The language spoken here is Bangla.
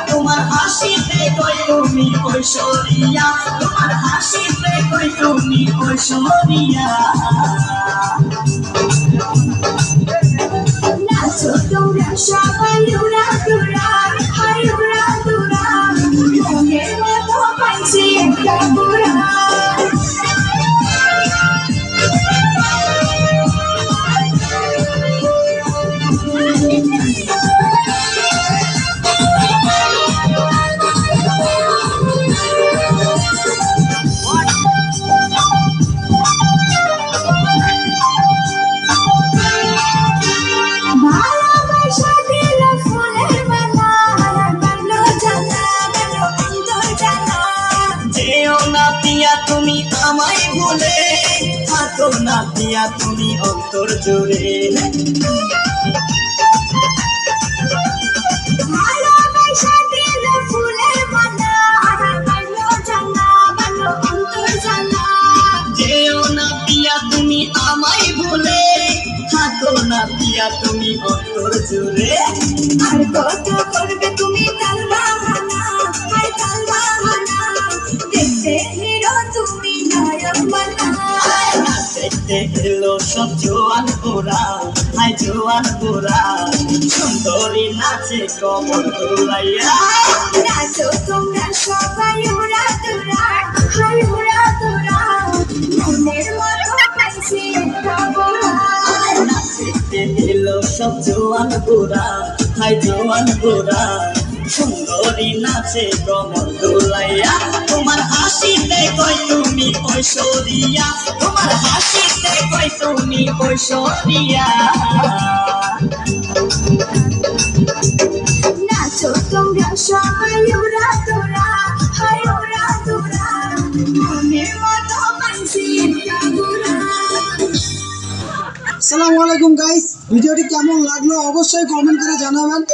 তোমার হাসিতে কই তুমি ঐশ্বরিয়া, তোমার হাসিতে কই তুমি ঐশ্বরিয়া। নাচো তোমরা সবাই উড়া দুরা, হাই উড়া দুরা, রঙের মতো পাইছি একটা বুড়া। তুমি আমায় ভুলে থাকো না পিয়া, তুমি অন্তর জুড়ে। যেও না পিয়া তুমি আমায় ভুলে থাকো না পিয়া, তুমি অন্তর জুড়ে। আর কত করবে তুমি তাল বাহানা, হায় তাল বাহানা, দেখতে হিরো তুমি নায়ক বানা। দেখতে এলো সব জোয়ান গোরা, হায় জোয়ান গোরা, সুন্দরী নাচে কমর দোলাইয়া। নাচো তোমরা সবাই উড়া দুরা, হায় উড়া দুরা, মনের মতো পাইছি একটা গোরা। দেখতে এলো সব জোয়ান গোরা, হায় জোয়ান গোরা, সুন্দরী নাচে কমর দোলাইয়া। তোমার হাসিতে কই তুমি ঐশ্বরিয়া, তোমার হাসিতে কই তুমি ঐশ্বরিয়া। নাচো তোমরা সবাই উড়া দুরা, হায় উড়া দুরা, মনের মতো পাইছি একটা গোরা। আসসালামু আলাইকুম গাইস, ভিডিওটি কেমন লাগলো অবশ্যই কমেন্ট করে জানাবেন।